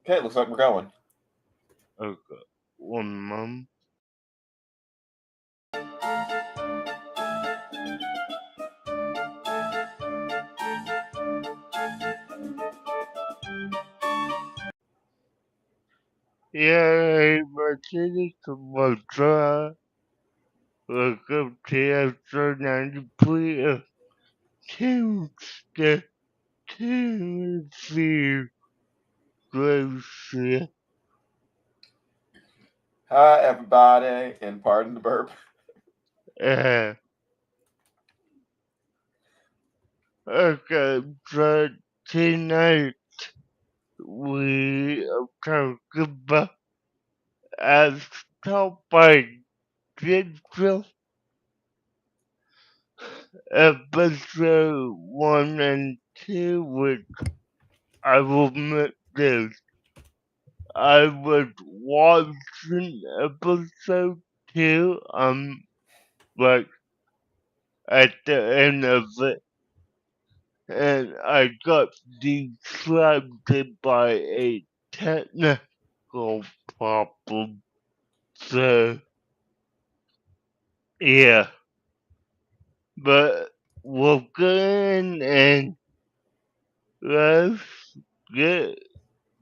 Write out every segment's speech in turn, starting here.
Okay, looks like we're going. Okay, one moment. Yay, Martinez Motra. Welcome to episode 93 of Toonsday Tuesday. Gracie. Hi, everybody, and pardon the burp. Okay, so tonight we are talking about as top by digital episode 1 and 2, which I will admit this. I was watching episode 2, like, at the end of it, and I got distracted by a technical problem. So, yeah. But we'll go in and let's get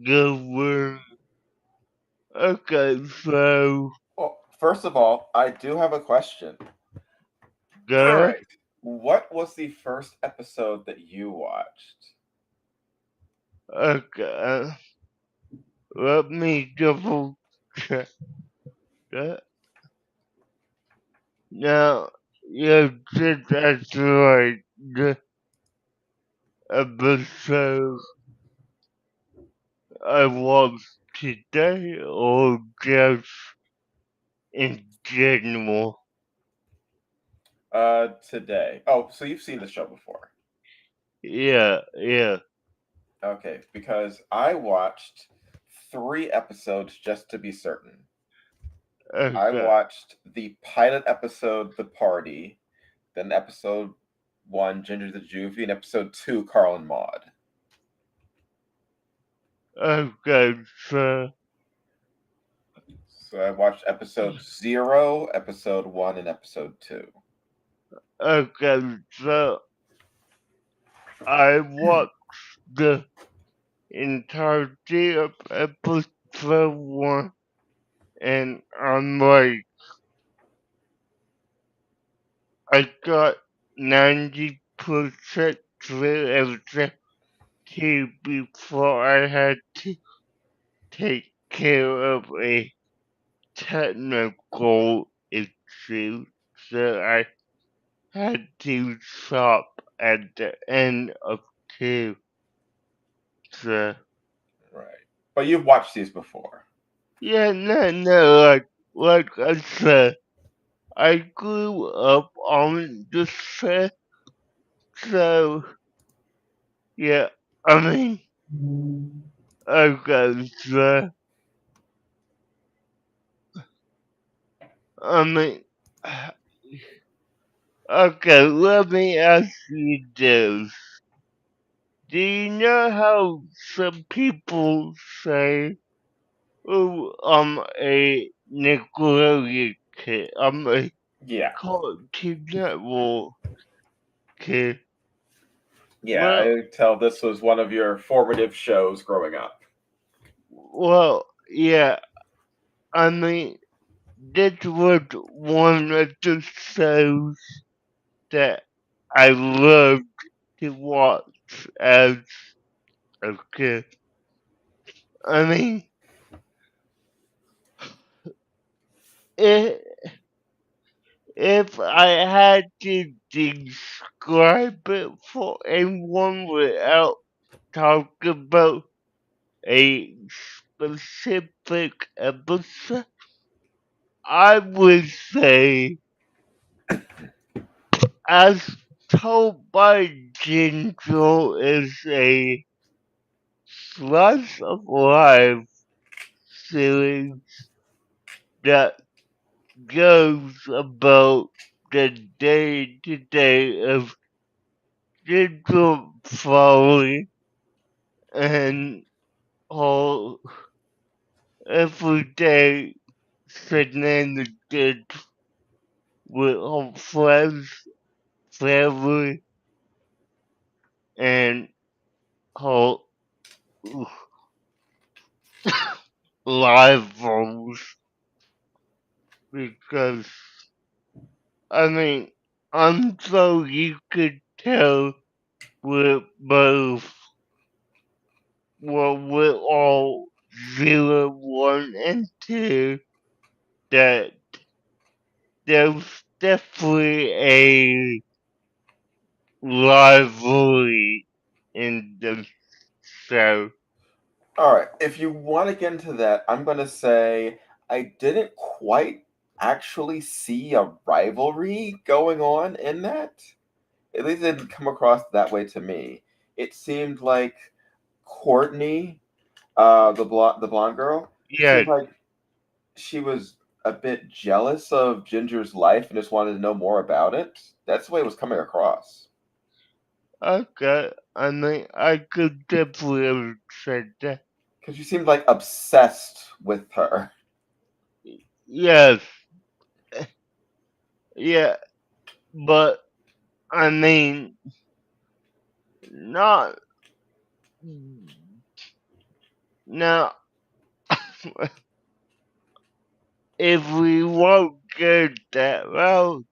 going. Okay, so Well, first of all, I do have a question. All go. right. What was the first episode that you watched? Okay, let me double check that. Now, you did that's right. The episode I watched today or just in general? Today. Oh, so you've seen the show before. Yeah, yeah. Okay, because I watched 3 episodes just to be certain. I Okay, watched the pilot episode, The Party, then episode 1, Ginger the Juvie, and episode 2, Carl and Maude. okay, so So I watched episode 0, episode 1, and episode 2. okay, so I watched the entirety of episode 1, and I'm like, I got 90% through everything before I had to take care of a technical issue, so I had to stop at the end of 2. So, Right. But you've watched these before. yeah, no, like I said, I grew up on the set, so, yeah, I mean, okay, so, I mean, okay, let me ask you this. Do you know how some people say, oh, I'm a Nickelodeon kid, I'm a Yeah. Cartoon Network kid? Yeah, I Well, could tell this was one of your formative shows growing up. yeah, I mean, this was one of the shows that I loved to watch as a kid. I mean, it, if I had to describe it for anyone without talking about a specific episode, I would say, as told by Ginger, is a slice of life series that goes about the day to day of Ginger Foley and whole everyday shenanigans with her friends, family, and her rivals. Because, I mean, I'm sure you could tell we're both, well, we're all 0, 1, and 2, that there's definitely a rivalry in the show. All right, if you want to get into that, I'm going to say I didn't quite actually see a rivalry going on in that. At least it didn't come across that way to me. It seemed like Courtney, the blonde girl, it Yeah, seemed like she was a bit jealous of Ginger's life and just wanted to know more about it. That's the way it was coming across. okay. I mean, I could definitely have said that. Because she seemed like obsessed with her. Yes, yeah, but I mean, not now. If we won't go that route,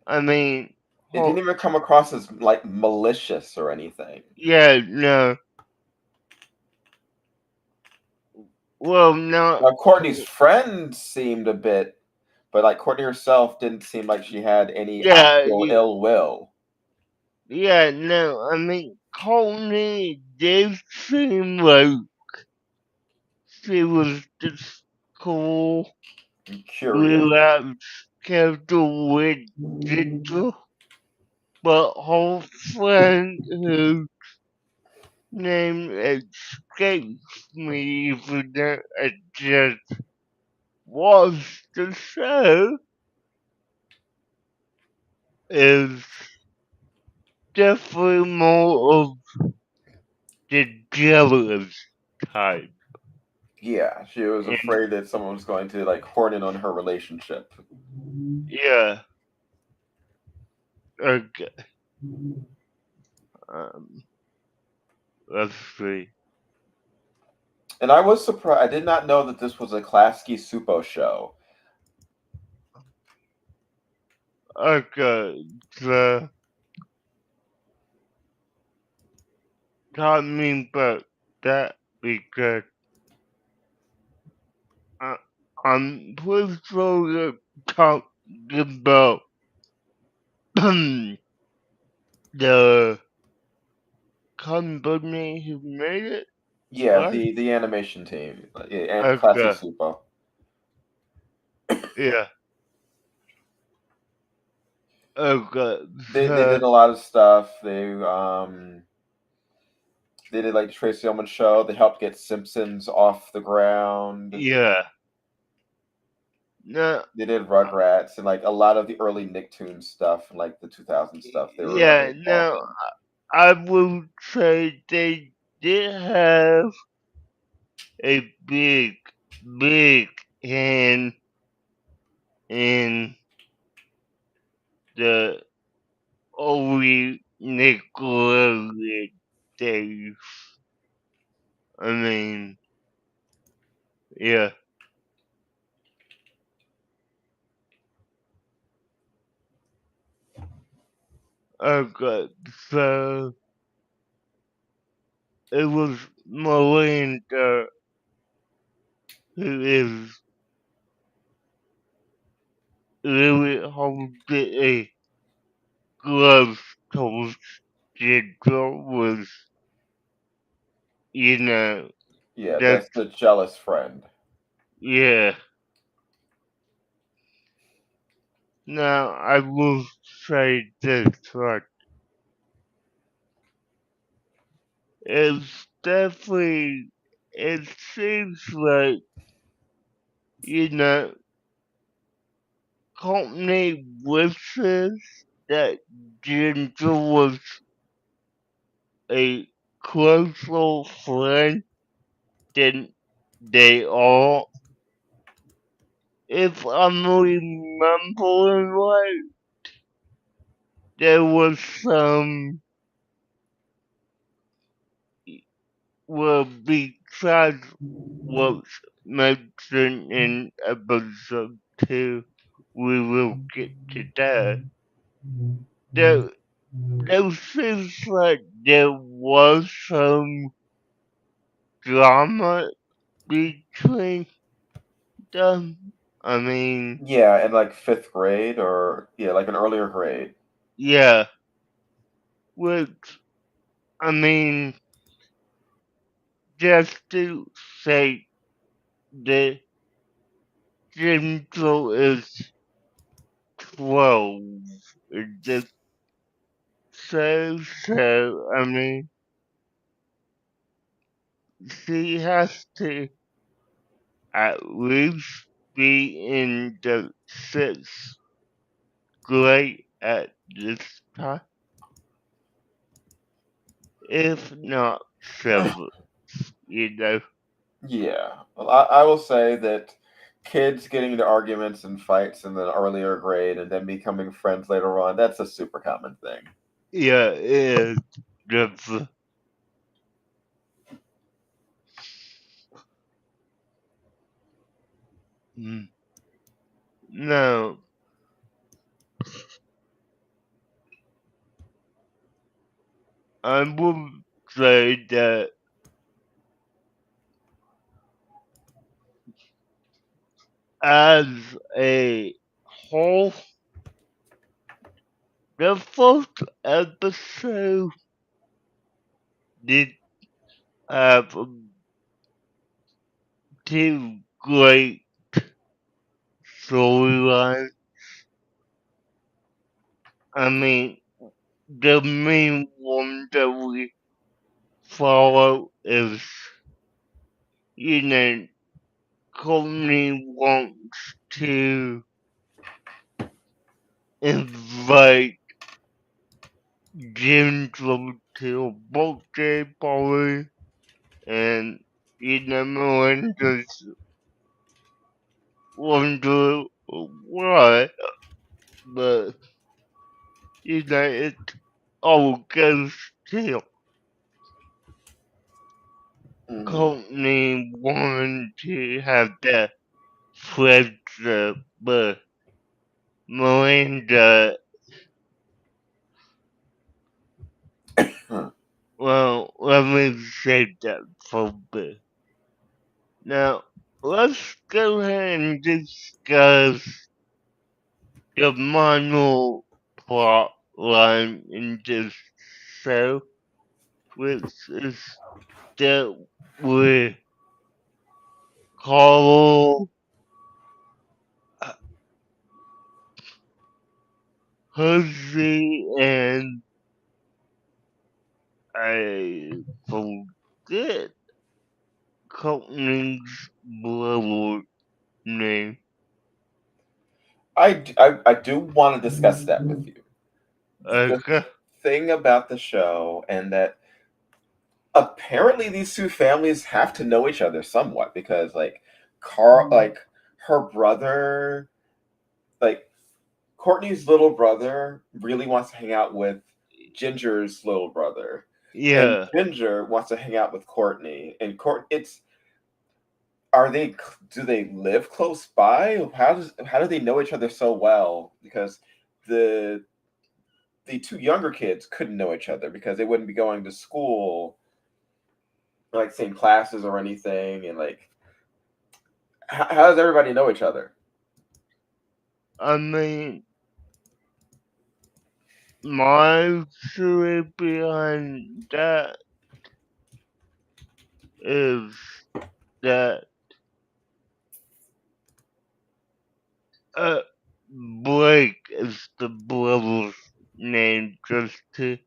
I mean, It didn't even come across as like malicious or anything. yeah, no. Well, no. Now, Courtney's friend seemed a bit, but like Courtney herself didn't seem like she had any Yeah, actual ill will. yeah, no. I mean, Courtney did seem like she was just cool, I'm curious. relaxed, casual with Ginger, but her friend whose name escapes me even though I just watched the show is definitely more of the jealous type. Yeah, she was And afraid that someone was going to like horn in on her relationship. yeah, okay. Um, let's see. And I was surprised. I did not know that this was a Klasky Supo show. Okay, so tell me about that because I, I'm pretty sure you're talking about the company who made it, Yeah, right? the animation team, and Klasky Okay, Supo. yeah, okay, They so did a lot of stuff. They did like the Tracy Ullman show. They helped get Simpsons off the ground. yeah, no, They did Rugrats and like a lot of the early Nicktoons stuff and like the 2000 stuff. They were yeah, involved no, in. I would say they did have a big hand in the early Nickelodeon days. I mean, yeah, okay, so it was Melinda who is really holding a glove towards Ginger was, you know, Yeah, that's, that's the jealous friend. yeah. Now, I will say this, right? It's definitely, it seems like, you know, company wishes that Ginger was a closer friend. didn't they all? If I'm remembering right, there was some, well, besides what's mentioned in episode 2, we will get to that. There, there seems like there was some drama between them. I mean, Yeah, in like fifth grade or yeah, like an earlier grade. yeah, which, I mean, just to say that Jimzo is 12, it just says so. I mean, she has to at least be in the sixth grade at this time, if not seventh, you know. Yeah. Well, I will say that kids getting into arguments and fights in the earlier grade and then becoming friends later on, that's a super common thing. Yeah, it is. That's, mm. Now, I would say that as a whole, the first episode did have two great storylines. I mean, the main one that we follow is, you know, Courtney wants to invite Jimbo to a birthday party, and you know, Melinda's wonder why, but you know, it all goes to Hmm. Courtney wanting to have that friendship, but Melinda, well, let me say that for a bit. Now, let's go ahead and discuss the minor plot line in this show, which is that with Carl, Jose, and I forget Courtney's brother name. I do want to discuss that with you. The Okay. thing about the show and that apparently these two families have to know each other somewhat because like Carl like her brother like Courtney's little brother really wants to hang out with Ginger's little brother, and Yeah. Ginger wants to hang out with Courtney. And it's are they do they live close by? How do they know each other so well? Because the the two younger kids couldn't know each other because they wouldn't be going to school like same classes or anything. And like, how does everybody know each other? I mean, my theory behind that is that uh, Blake is the brother's name, just to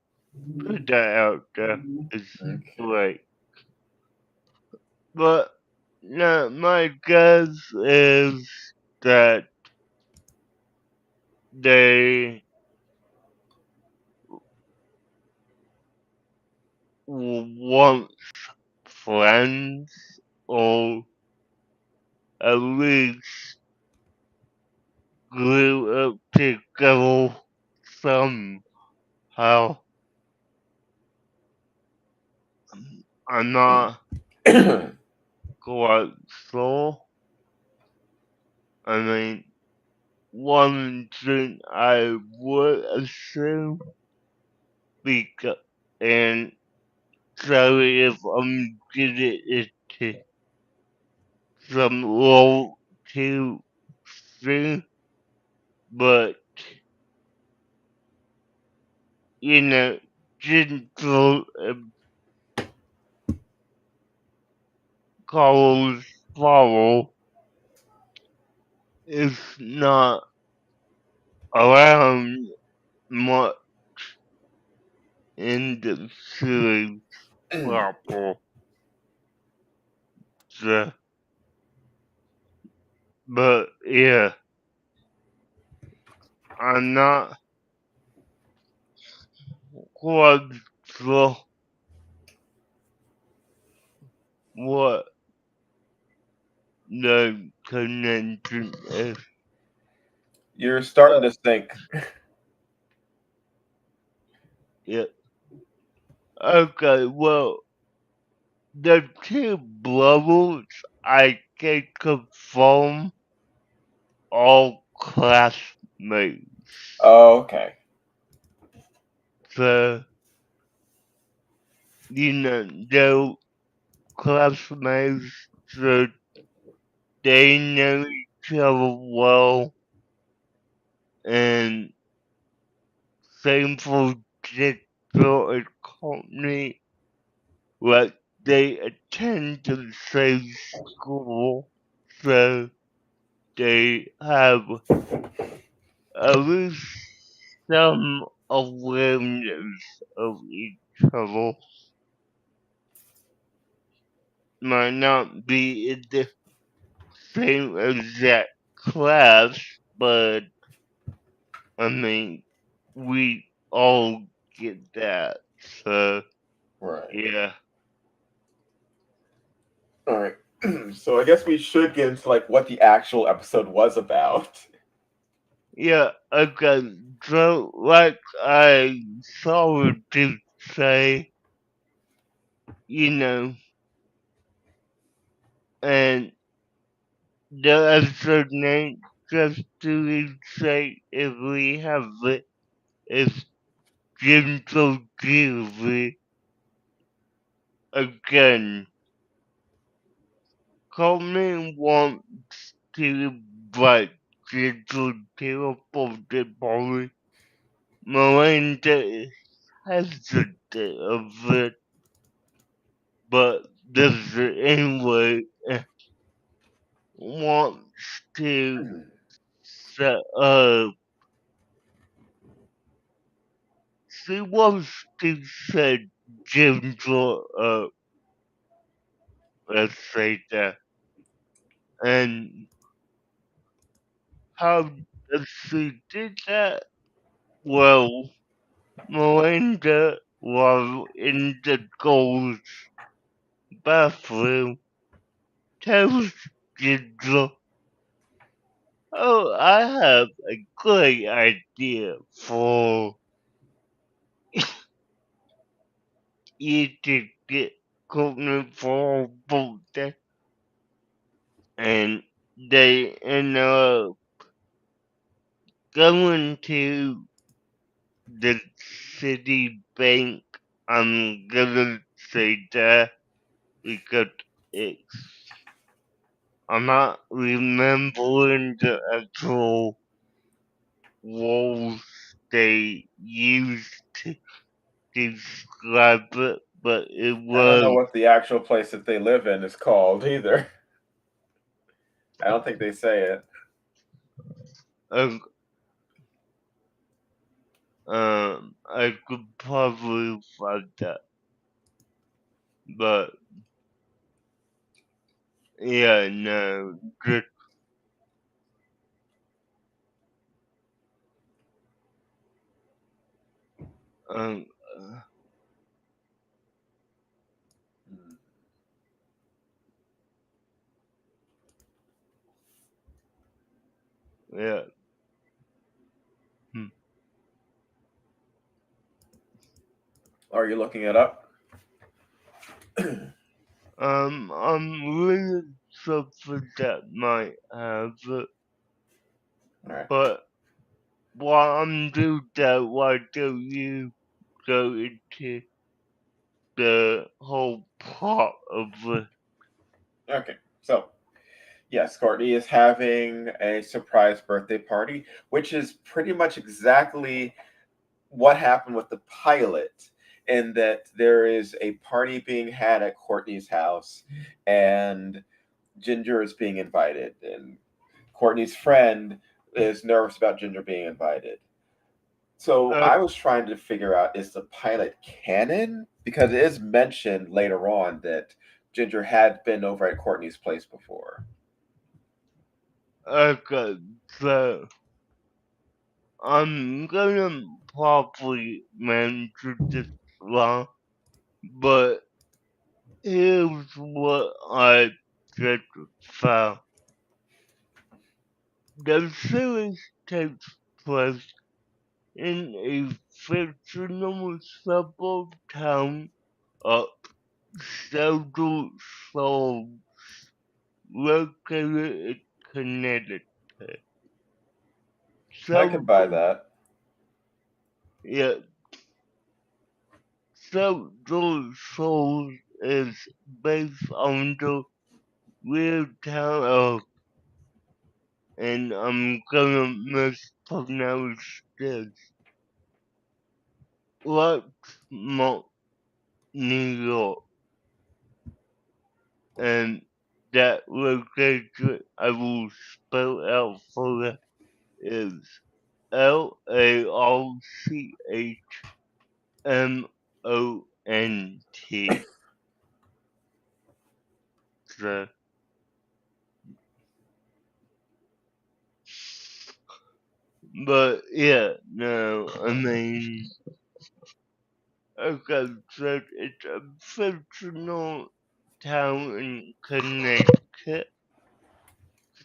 put that out there. It's Okay. Blake. But no, my guess is that they were once friends. or at least glue up together somehow. I'm not quite sure. I mean, one thing I would assume, because, and sorry if I'm getting into some low too soon, but you know, gentle calls follow is not around much in the series proper. So, but yeah, I'm not quite sure what the connection is. You're starting Uh, to think. yeah. Okay, well, the two brothers I can confirm all classmates. Oh, okay. So, they're classmates, so they know each other well, and same for Jethro and Courtney, like they attend the same school, so they have at least some awareness of each other. Might not be in the same exact class, but I mean, we all get that. So, Right. yeah. All right. So I guess we should get into like what the actual episode was about. Yeah, okay. So, like I started to say, you know, and the episode name, just to say if we have it, is Gentle Delivery. Again, Coleman wants to invite Gentle to a birthday party. Miranda is hesitant of it, but does it anyway. Wants to set up. She wants to set Gentle up. Let's say that. And how does she do that? Well, Miranda was in the girls' bathroom, tells Ginger, "Oh, I have a great idea for you to get cooking for birthday." And they end up going to the city bank. I'm gonna say that because it's I'm not remembering the actual words they used to describe it, but it I don't know was what the actual place that they live in is called either. I don't think they say it. a, I could probably find that, but yeah, no, just um, Yeah. Hmm. Are you looking it up? I'm reading something that might have it, All right. but while I'm doing that, why don't you go into the whole plot of it? Okay. So, yes, Courtney is having a surprise birthday party, which is pretty much exactly what happened with the pilot, in that there is a party being had at Courtney's house, and Ginger is being invited, and Courtney's friend is nervous about Ginger being invited. So Uh, I was trying to figure out, is the pilot canon? Because it is mentioned later on that Ginger had been over at Courtney's place before. okay, so I'm gonna probably mention this wrong, but here's what I just found. The series takes place in a fictional suburb town of Central Seoul located in Connecticut. I can buy Central, that. yeah, Central Seoul is based on the real town of, and I'm gonna mispronounce this, Larchmont, New York, and that location I will spell out for you is Larchmont. So, but yeah, no, I mean, okay, so it's a fictional town in Connecticut,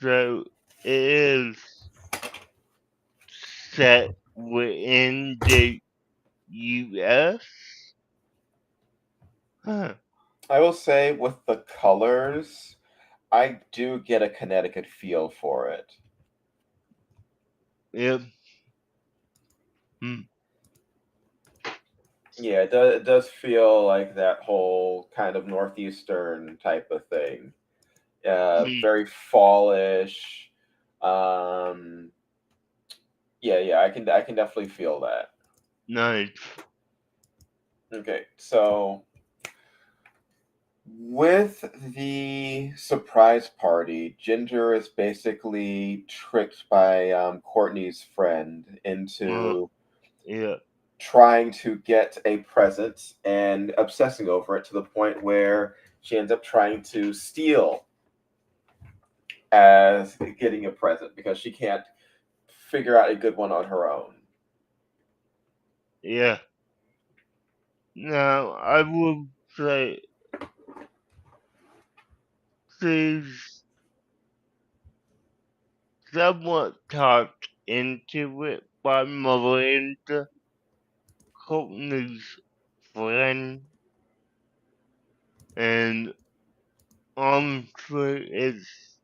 so it is set within the U.S. Huh. I will say with the colors, I do get a Connecticut feel for it. Yep. Hmm. Yeah, it does feel like that whole kind of northeastern type of thing. Hmm. Very fallish. Um, yeah, I can definitely feel that. Nice. Okay, so with the surprise party, Ginger is basically tricked by Courtney's friend Uh, into yeah. trying to get a present and obsessing over it to the point where she ends up trying to steal as getting a present because she can't figure out a good one on her own. Yeah. Now, I would say she's somewhat talked into it by Miranda, Courtney's friend, and honestly, it's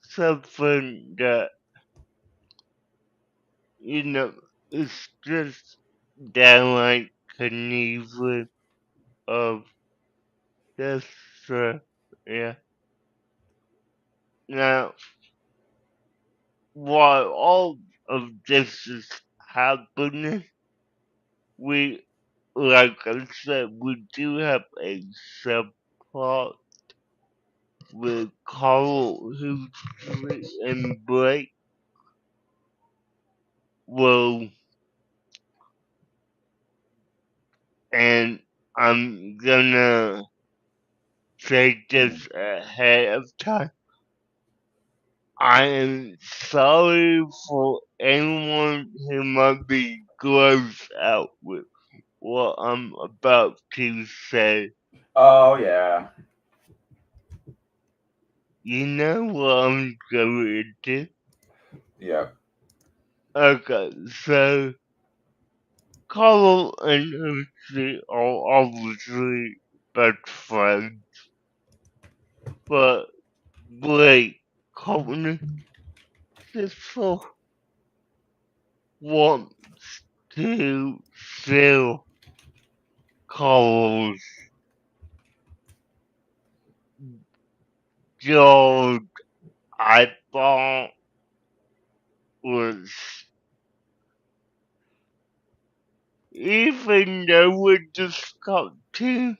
something that, you know, it's just downright Knievel of this, yeah. Now, while all of this is happening, we, like I said, we do have a subplot with Carl, Huxley, and Blake. Well, and I'm gonna say Mhm. this ahead of time. I am sorry for anyone who might be grossed out with what I'm about to say. Oh yeah. You know what I'm going to? Yeah. Okay, so Carl and Lucy are obviously best friends, but Blake Courtney sister wants to steal Carl's gold eyeball, which even though it just got to,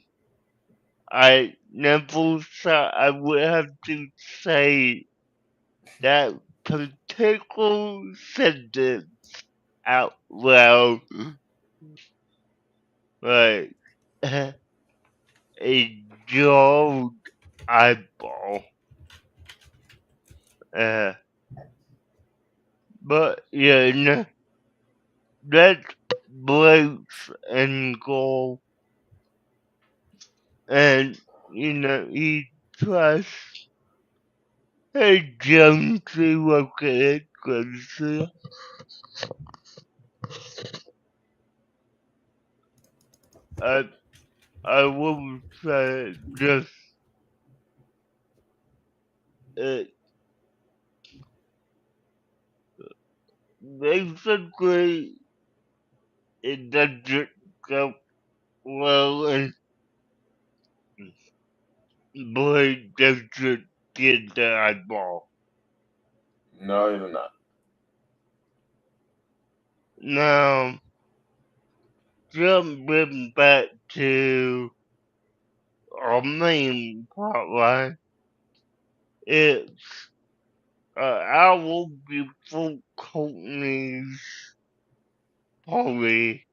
I never thought I would have to say that particular sentence out loud. Like, a gold eyeball. Uh, but yeah, no, that's Blake's end goal. And, he tries, hey, Jones, to look at it closer. I, I will say just, uh, basically, it doesn't go well, and Blake doesn't get the eyeball. No, you're not. Now, jumping back to our main plotline, it's our beautiful Courtney's Polly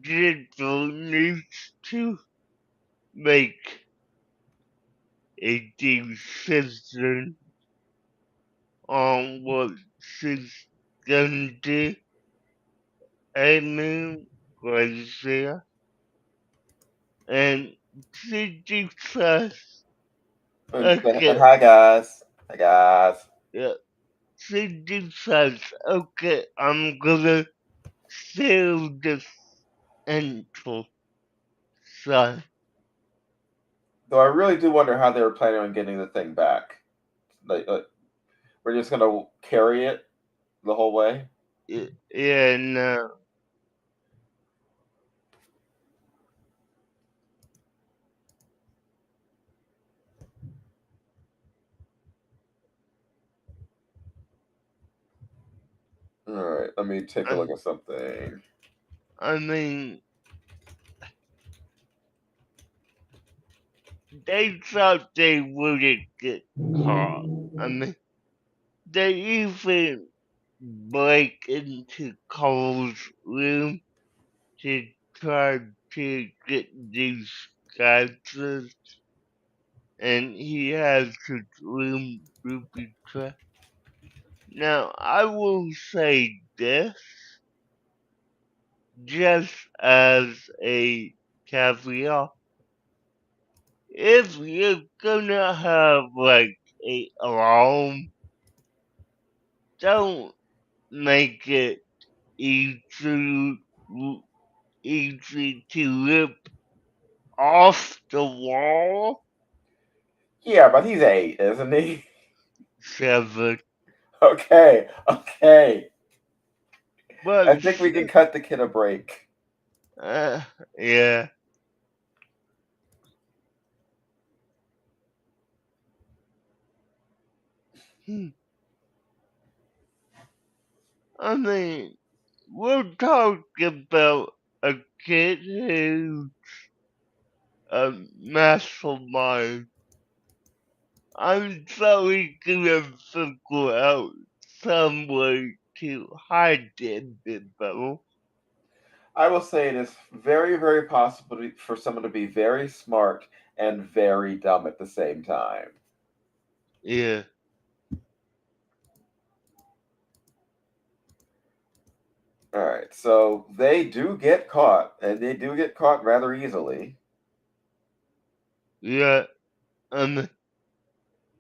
Digital needs to make a decision on what she's gonna do. Amy Glacier and she decides, okay, Hi guys. Hi guys. yeah, she decides, okay, I'm gonna steal this intro. So, Though I really do wonder how they were planning on getting the thing back. Like, we're just gonna carry it the whole way. yeah, no. All right, let me take a I, look at something. I mean, they thought they wouldn't get caught. I mean, they even break into Cole's room to try to get these gadgets, and he has his room booby trapped. Now, I will say this just as a caveat. If you're gonna have like a alarm, don't make it easy, easy to rip off the wall. Yeah, but he's 8, isn't he? 7. Okay, okay. I But, think we can cut the kid a break. uh, yeah. Hmm. I mean, we're talking about a kid who's a mastermind. I'm probably gonna figure out some way to hide the info. I will say it is very, very possible for someone to be very smart and very dumb at the same time. Yeah, All right, so they do get caught, and they do get caught rather easily. yeah. I mean,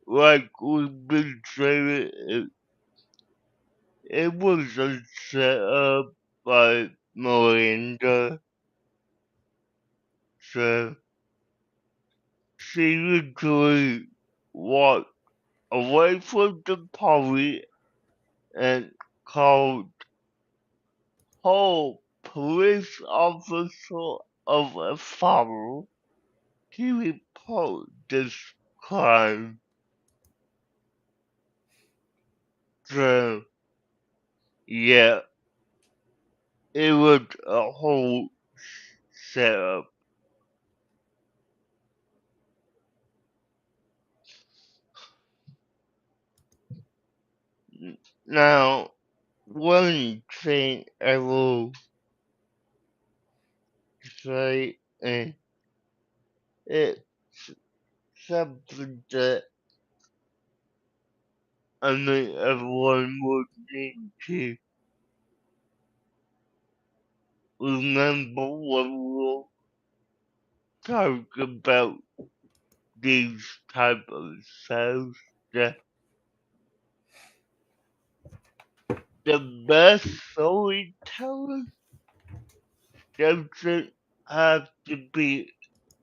like we've been saying, it was a setup by Miranda, so she literally walked away from the party and called whole police officer of a father to report this crime. So, yeah, it was a whole setup. Now, one thing I will say, and it's something that I think everyone would need to remember when we're talking about these type of shows. That the best storytelling doesn't have to be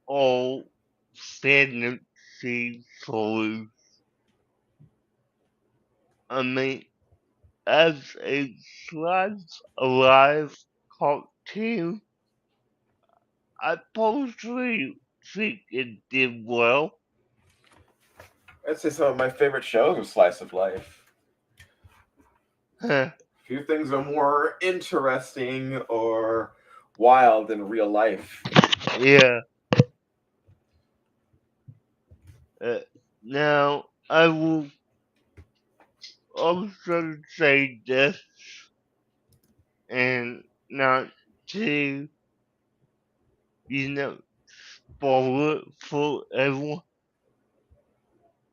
all fantasy stories. I mean, as a slice alive cartoon, I personally think it did well. I'd say some of my favorite shows are slice of life. Huh, Few things are more interesting or wild in real life. yeah. Uh, Now, I will also say this, and not to, you know, spoil it for everyone,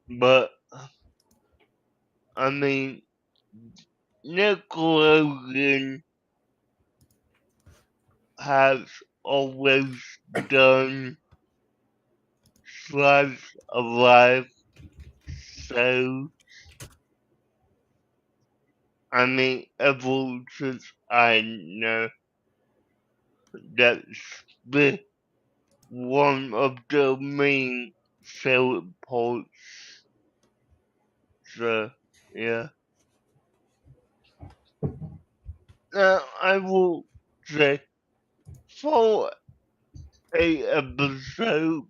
but I mean, Nickelodeon has always done slice of life shows. I mean, ever since I know that's been one of the main selling points. So, yeah. Now, I will say, for a episode,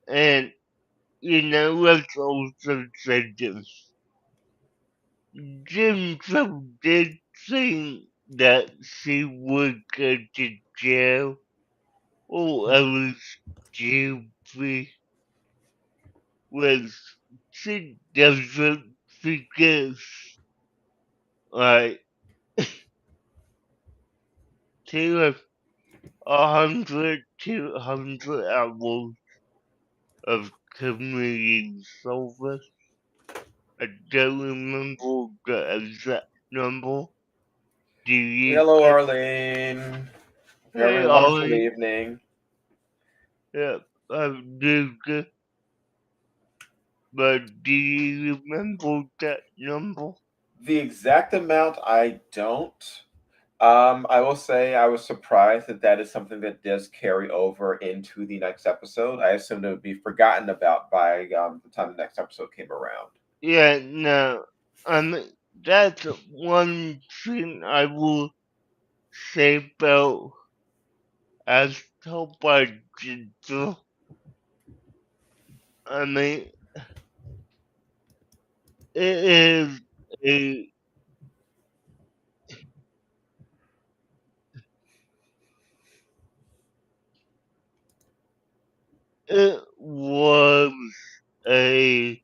and let's also say this. Jimbo did think that she would go to jail, or at least guilty, was she doesn't because, like, she was 200 hours of community service. I don't remember the exact number. Do you Hello, get? Arlene. You're having Hey, a wonderful Ollie. evening. Yeah, I do get, but do you remember that number? The exact amount I don't. I will say I was surprised that that is something that does carry over into the next episode. I assumed it would be forgotten about by the time the next episode came around. Yeah, no. I mean, that's one thing I will say about as told by Ginger. I mean, it is a, it was a,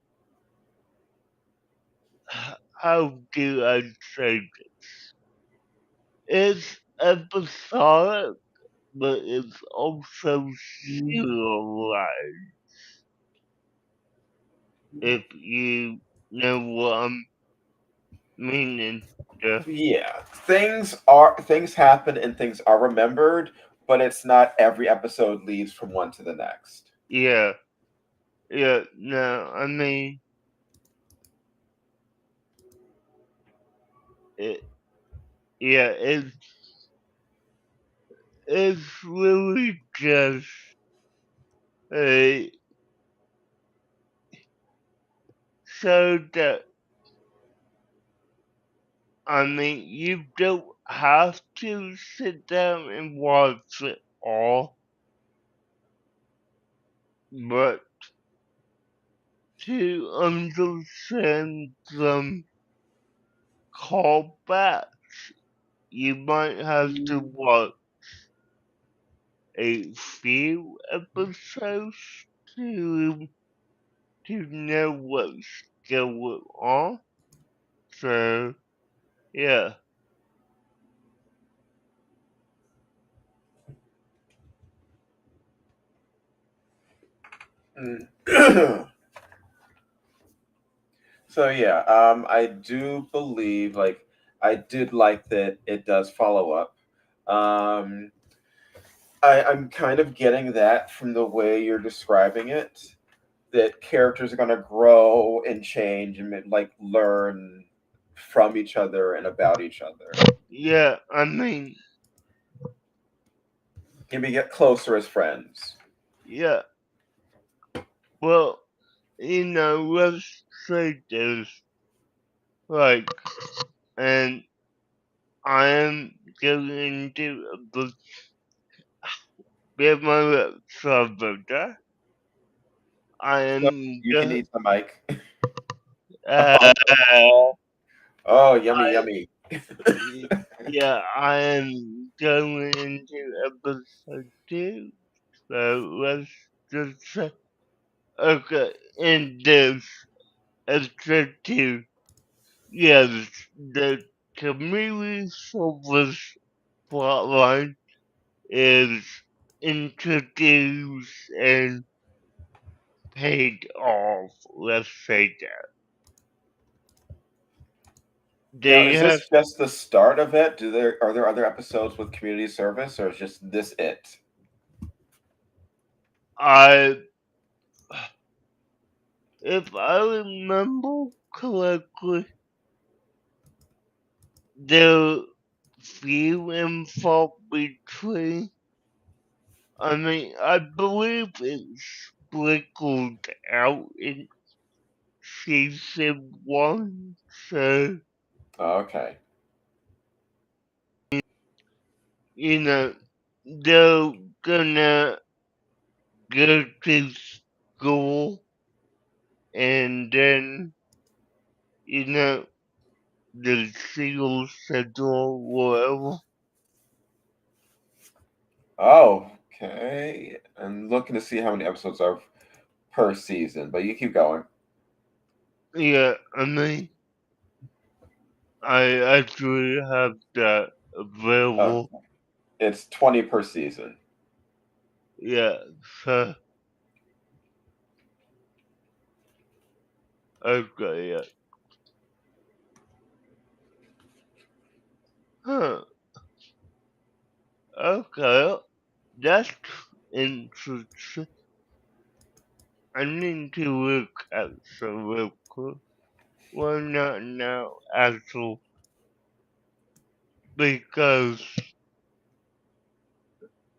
how do I say it? It's episodic, but it's also serialized, if you know what I'm meaning. Yeah, Yeah, things happen and things are remembered, but it's not every episode leads from one to the next. yeah, yeah, no, I mean, it, yeah, it's really just a show that, I mean, you don't have to sit down and watch it all, but to understand some callbacks, you might have to watch a few episodes to know what's going on. So yeah, Mm. So yeah, I do believe like I did like that it does follow up. Um, I'm kind of getting that from the way you're describing it, that characters are going to grow and change and like learn from each other and about each other. yeah. I mean, Maybe get closer as friends. yeah. Well, let's say this, like, and I am going to be my subject. I So am you can go- eat the mic. uh, Oh, yummy, I yummy. yeah, I am going into episode 2. So let's just say, okay, in this episode 2, yes, the community service plotline is introduced and paid off. Let's say that. Now, They is have, this just the start of it? Are there other episodes with community service, or is just this it? I, if I remember correctly, the few and far between. I mean, I believe it's sprinkled out in season 1, so, Oh, okay. you know, they're gonna go to school and then, you know, the single schedule, whatever. Oh, okay. And looking to see how many episodes are per season, but you keep going. Yeah, I mean, I actually have that Oh, available. it's 20 per season. Yeah, so, okay, yeah. Huh, okay, that's interesting. I need to look at some real quick. Well, not now, actually, because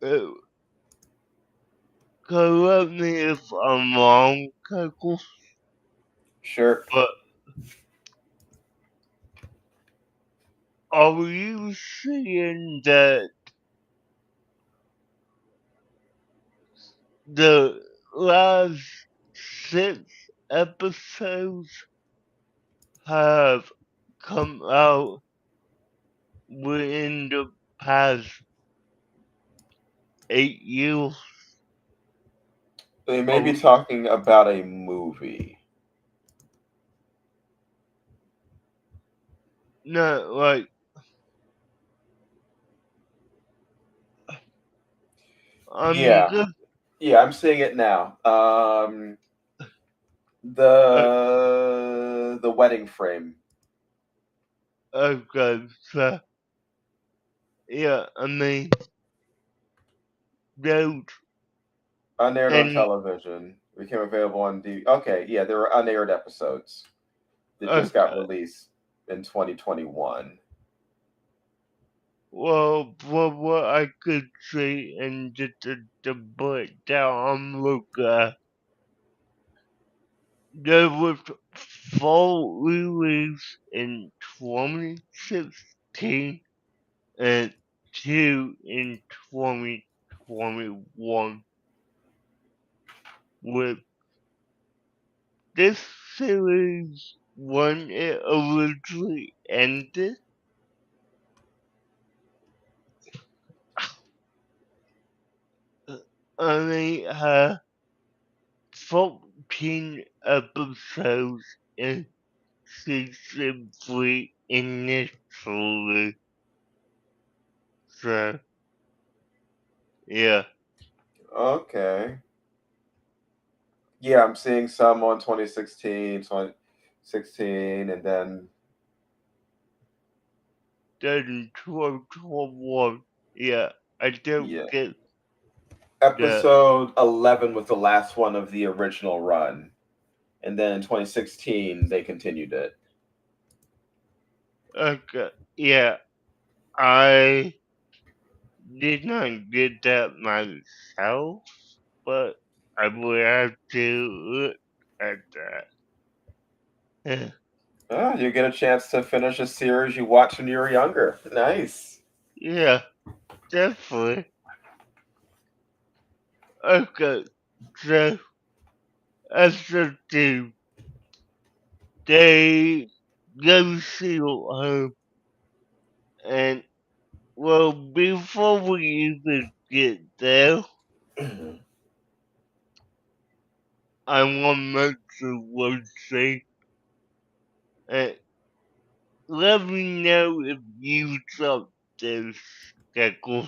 uh, correct me if I'm wrong, Keiko, Sure. but are you saying that the last 6 episodes have come out within the past 8 years? They may Are be we, talking about a movie. no, like, I'm Yeah. good. Yeah, I'm seeing it now. The wedding frame. Okay, so, yeah, I mean, those, Unaired on and, television. Became available on DVD. Okay, yeah, there were unaired episodes that just got okay, released in 2021. Well, from what I could see and just the breakdown I'm looking at, there was 4 released in 2016 and 2 in 2021. With this series, when it originally ended, only had 14 episodes in season 3 initially. So, yeah. Okay. Yeah, I'm seeing some on 2016, 2016, and then Then 2021. Yeah, I don't yeah. get the. Episode 11 was the last one of the original run. And then in 2016, they continued it. Okay, yeah, I did not get that myself, but I will have to look at that. Oh, you get a chance to finish a series you watched when you were younger. Nice. Yeah, definitely. Okay, so episode 2, they go see home, and well, before we even get there, I want to mention one thing, and let me know if you saw this schedule.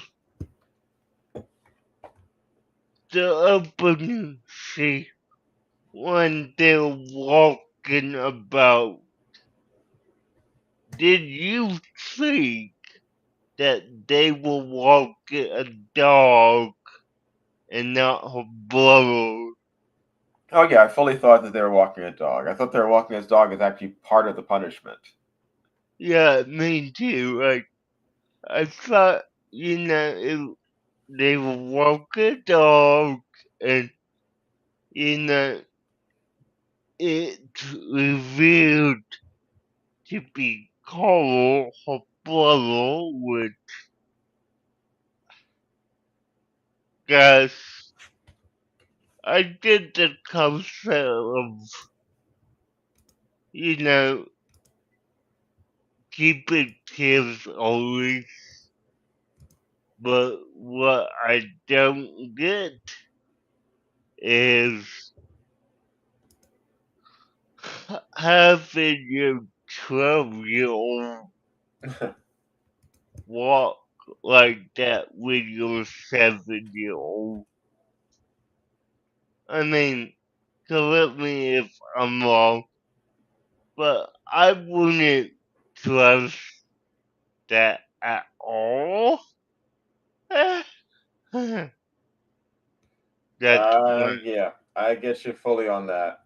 The opening scene when they're walking about. Did you think that they were walking a dog and not a brother? Oh yeah, I fully thought that they were walking a dog. I thought they were walking his dog as actually part of the punishment. Yeah, me too. Like, I thought, they were walking a dog and, you know, it revealed to be Carl, her brother, which, guys, I get the concept of, you know, keeping kids always, but what I don't get is having your 12-year-old walk like that with your 7-year-old. I mean, correct me if I'm wrong, but I wouldn't trust that at all. That's my Yeah, I get you fully on that.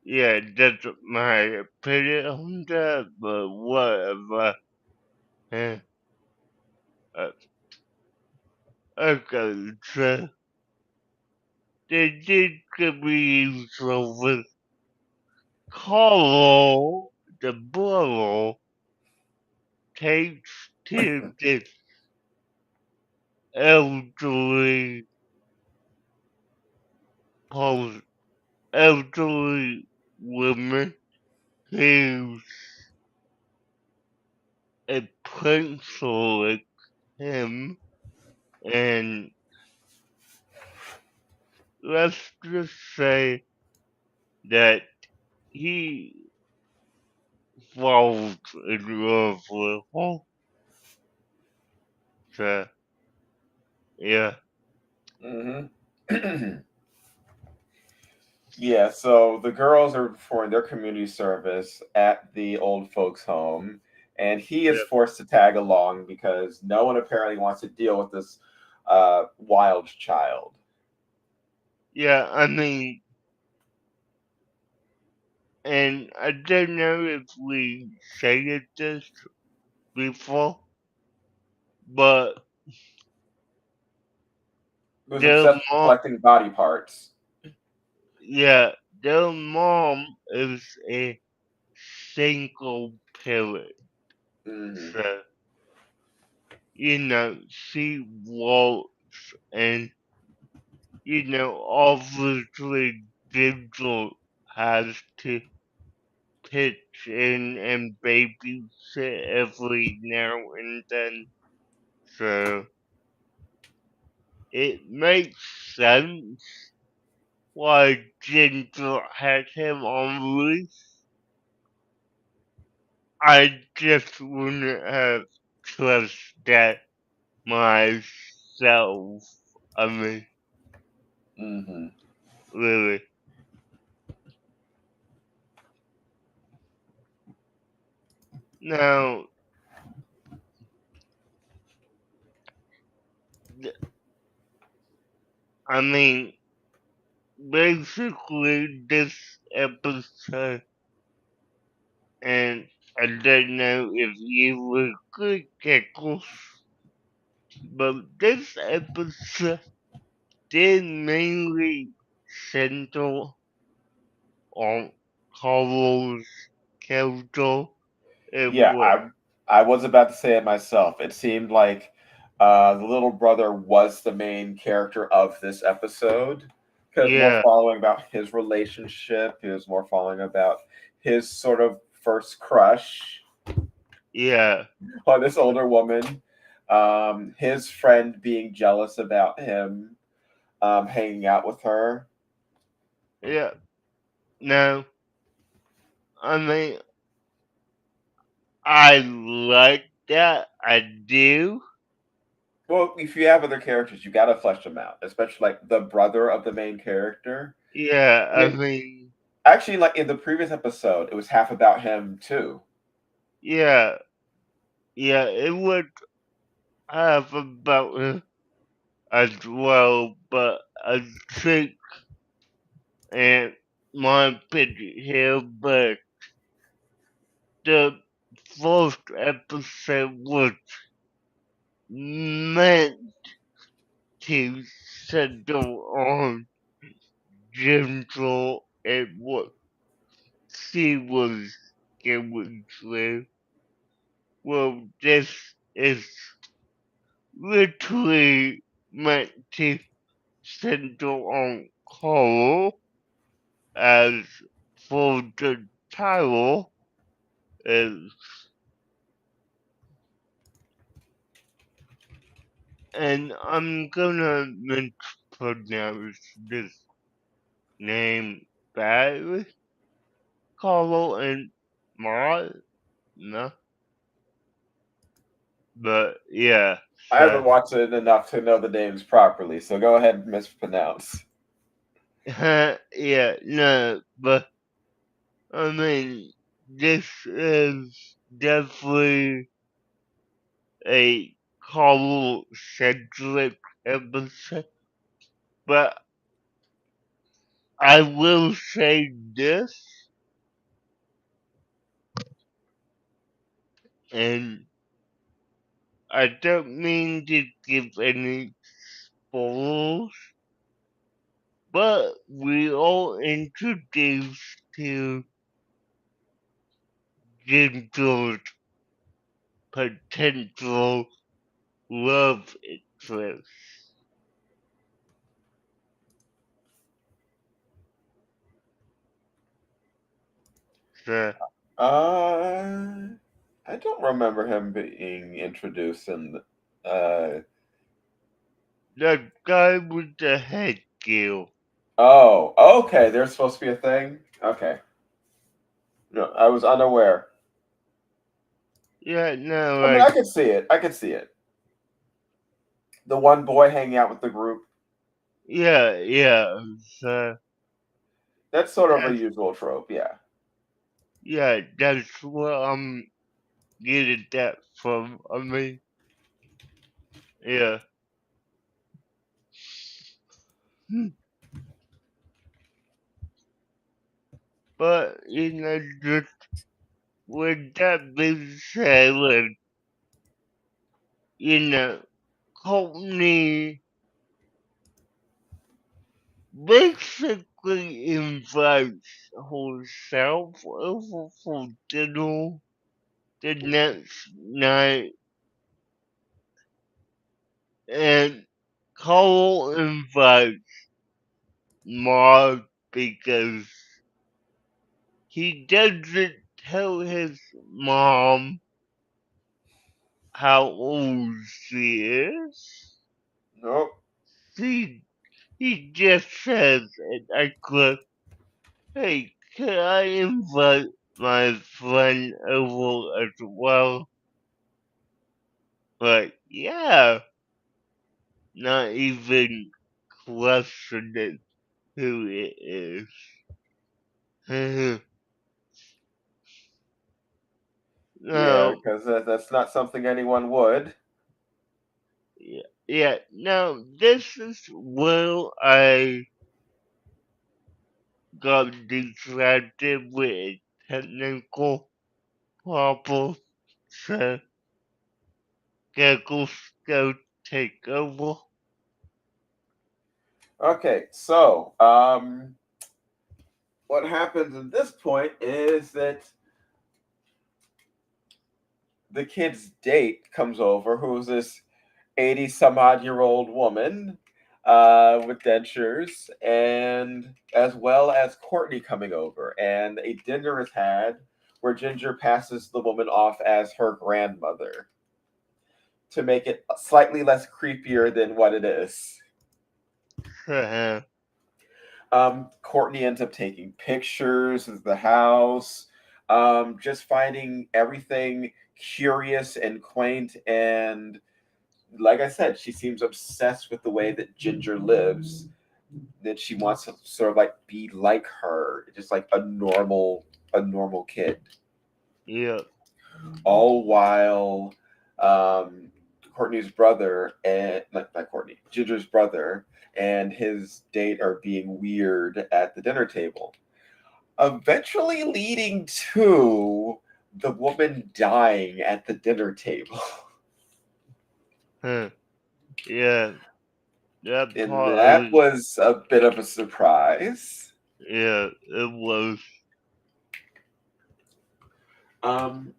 yeah, that's my opinion on that, but whatever. Eh, uh, okay, so they did community with Carl, the brother, takes to this elderly, pos- elderly woman who's a principal like him, and let's just say that he falls in love with her. So, yeah, hmm Yeah, so the girls are performing their community service at the old folks' home, and he is yeah, forced to tag along because no one apparently wants to deal with this wild child. yeah. I mean, and I don't know if we said this before, but He was their obsessed with mom, collecting body parts. yeah, their mom is a single parent. Hmm. So, she works and, obviously Digital has to pitch in and babysit every now and then. So, it makes sense why Ginger had him on loose. I just wouldn't have trusted that myself. I mean, Hmm. really. Now, th- I mean, basically, this episode, and I don't know if you were good, Geckles, but this episode did mainly center on Carl's character. It Yeah, was, I was about to say it myself. It seemed like the little brother was the main character of this episode because more yeah, following about his relationship, he was more following about his sort of first crush yeah, on this older woman, his friend being jealous about him hanging out with her. yeah. No, I mean, I like that. I do. Well, if you have other characters, you got to flesh them out, especially like the brother of the main character. Yeah, I I mean, mean, actually, like in the previous episode, it was half about him too. yeah, yeah. It would have about it as well, but I think, and my opinion here, but the first episode was meant to settle on gentle and what she was going through. Well, this is literally meant to center on Coral as for the title is, and I'm gonna mispronounce this name badly. Coral and Maud, no, but yeah, I so haven't watched it enough to know the names properly, so go ahead and mispronounce. yeah, no, but I mean, this is definitely a Coral centric episode, but I will say this, and I don't mean to give any spoilers, but we all introduced to Ginger's potential love interest. The, Uh, I don't remember him being introduced in. the guy with the headgear. Oh, okay. There's supposed to be a thing. Okay, no, I was unaware. Yeah, no, I mean, I could see it. I could see it. The one boy hanging out with the group. yeah, so That's sort of a that's, usual trope. Yeah. yeah, that's what I'm getting that from. I mean, yeah. Hmm. But, just with that being said, you know, Courtney basically invites herself over for dinner the next night, and Cole invites Mark because he doesn't tell his mom how old she is. Nope. He, he just says, and I quote, "Hey, can I invite my friend over as well?" But yeah, not even questioning who it is. Yeah, No, because that's not something anyone would. yeah, yeah, no, this is where I got distracted with technical problems. So, Google's go take over. Okay, so what happens at this point is that the kid's date comes over, who's this 80 some odd year old woman with dentures, and as well as Courtney coming over. And a dinner is had where Ginger passes the woman off as her grandmother to make it slightly less creepier than what it is. Courtney ends up taking pictures of the house, just finding everything curious and quaint. And like I said, she seems obsessed with the way that Ginger lives. That she wants to sort of like be like her, just like a normal kid. Yeah, All while Courtney's brother and not Courtney, Ginger's brother and his date are being weird at the dinner table, eventually leading to the woman dying at the dinner table. huh, yeah, that And part that of was a bit of a surprise. yeah, it was, Um,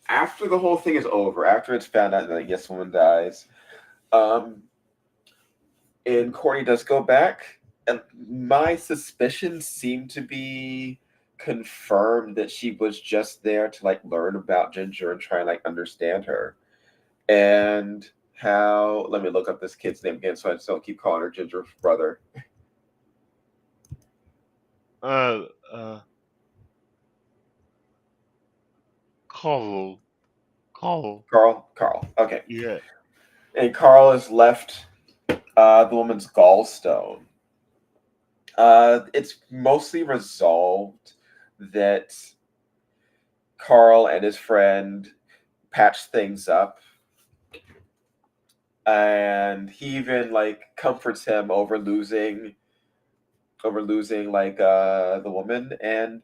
After the whole thing is over, after it's found out that yes, woman dies, um, and Courtney does go back, and my suspicions seem to be confirmed that she was just there to like learn about Ginger and try and like understand her. And how, let me look up this kid's name again so I just don't keep calling her Ginger's brother. uh, uh, Carl, Carl, Carl. Okay. yeah, And Carl has left the woman's gallstone. It's mostly resolved that Carl and his friend patched things up, and he even like comforts him over losing like the woman, and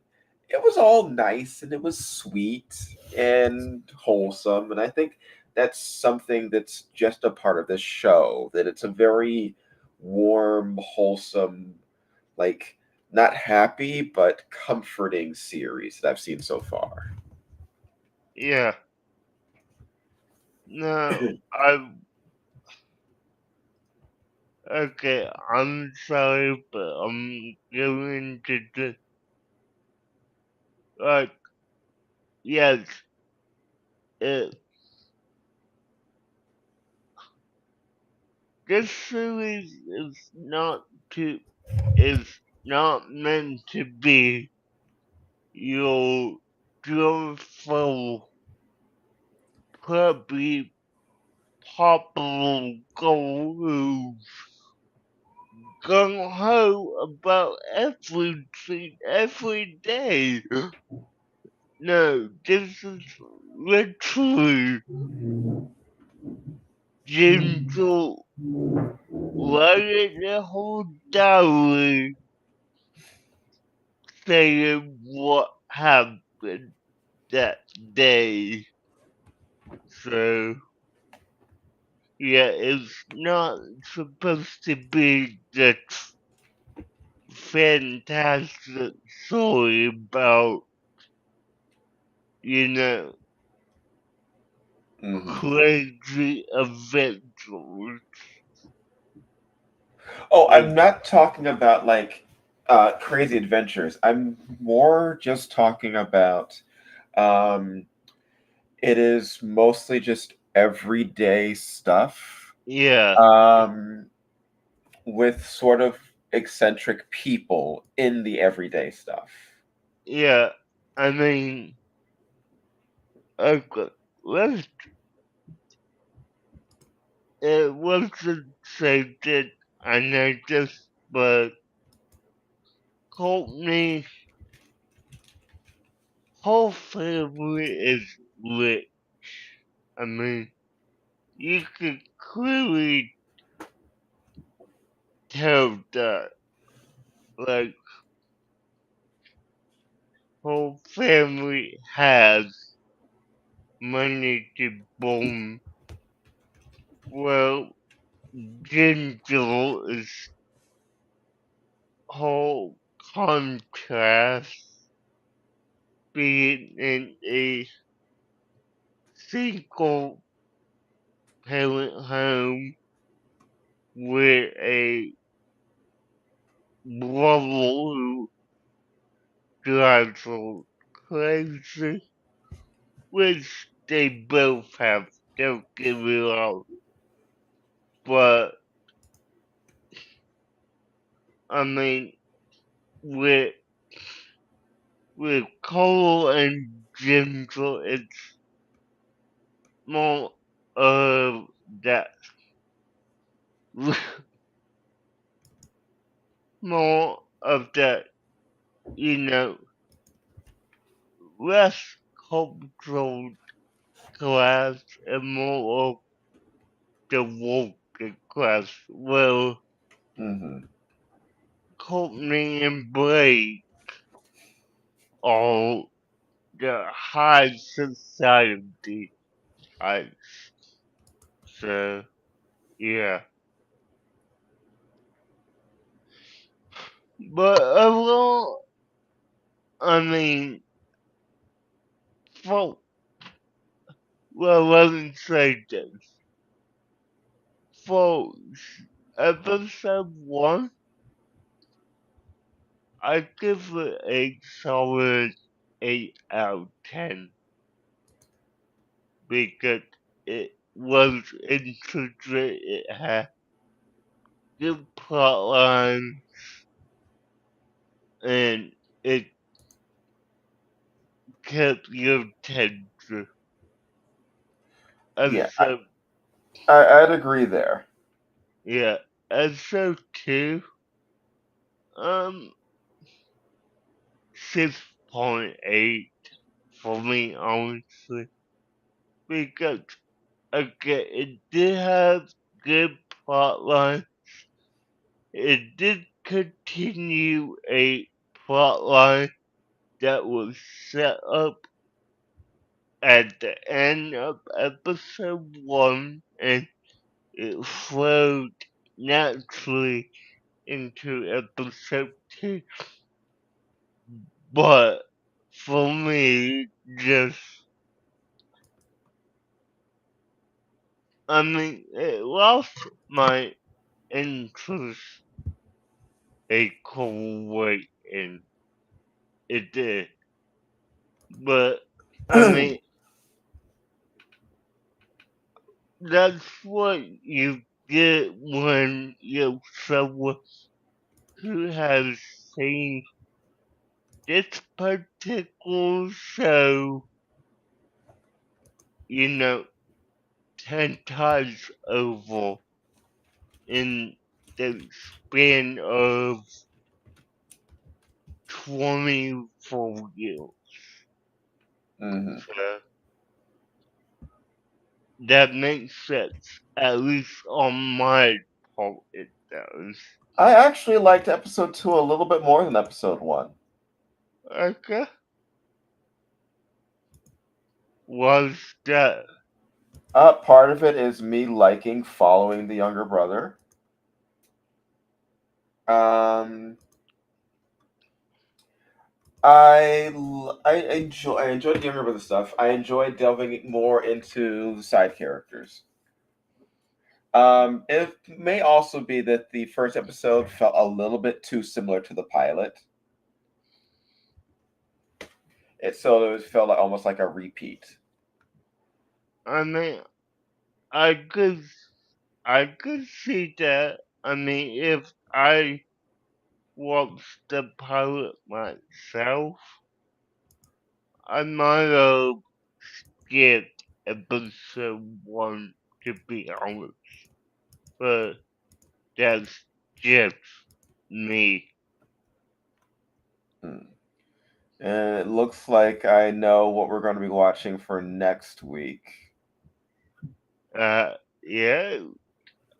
it was all nice and it was sweet and wholesome. And I think that's something that's just a part of this show, that it's a very warm, wholesome, like not happy but comforting series that I've seen so far. yeah. No, I okay. I'm sorry, but I'm going to just like yes. It, this series to is not meant to be your joyful, puppy, popular go gung ho about everything every day. No, this is literally gentle, writing the whole diary, saying what happened that day. So yeah, it's not supposed to be this fantastic story about, you know, Hmm. crazy adventures. Oh, I'm It, not talking about like crazy adventures. I'm more just talking about um, it is mostly just everyday stuff yeah, um, with sort of eccentric people in the everyday stuff. yeah. I mean, okay, let's, it wasn't say that I know this, but Courtney's whole family is rich. I mean, you could clearly tell that, like, whole family has money to boom. Well, Ginger is whole contrast being in a single parent home with a brother who drives her crazy, which they both have, don't get me wrong. But, I mean, with, with Cole and Ginger, it's more of that, more of that, you know, less cultural class and more of the working class. Well, Hmm. Courtney and Blake are the high society types. So, yeah. But overall, I mean, for, well, let me say this. For episode 1, I give it a solid 8 out of 10 because it was interesting, it had good plotline, and it kept your attention. Yeah, Episode, I'd agree there. yeah, episode 2, um, 6.8 for me, honestly, because again, it did have good plotline. It did continue a plotline that was set up at the end of episode 1 and it flowed naturally into episode 2. But for me, just, I mean, it lost my interest a cool weight and it did. But, I mean, that's what you get when you're someone who has seen this particular show, you know, 10 times over in the span of 24 years. Hmm. So that makes sense. At least on my part, it does. I actually liked episode 2 a little bit more than episode 1. Okay. Was that? Part of it is me liking following the younger brother. Um, I enjoy the younger brother stuff. I enjoy delving more into the side characters. It may also be that the first episode felt a little bit too similar to the pilot. It felt like almost like a repeat. I mean, I could, I could see that. I mean, if I watched the pilot myself, I might have skipped episode one, to be honest. But that's just me. Hmm. And it looks like I know what we're going to be watching for next week. Uh, yeah,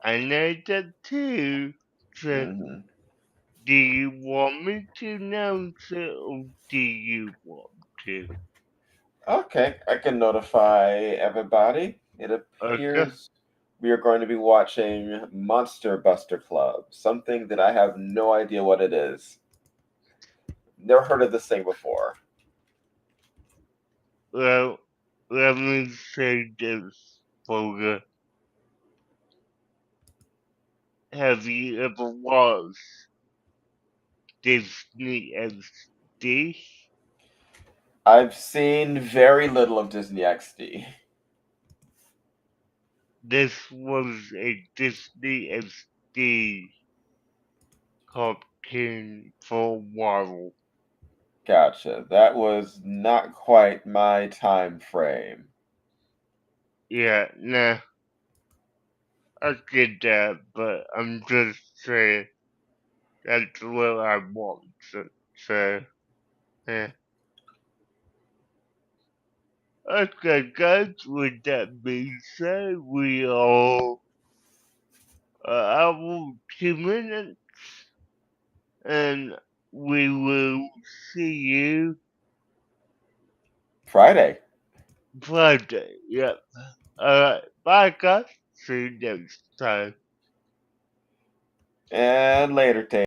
I know that too. So, Hmm. do you want me to announce it, or do you want to? Okay, I can notify everybody. It Okay. appears we are going to be watching Monster Buster Club, something that I have no idea what it is. Never heard of this thing before. Well, let me say this, Folga. Have you ever watched Disney XD? I've seen very little of Disney XD. This was a Disney XD cartoon for a while. Gotcha. That was not quite my time frame. Yeah, nah, I get that, but I'm just saying that's what I want. So yeah. Okay, guys, with that being said, we are our 2 minutes, and we will see you Friday. Friday. Yep. Alright, bye, guys. See you next time. And later, Tate.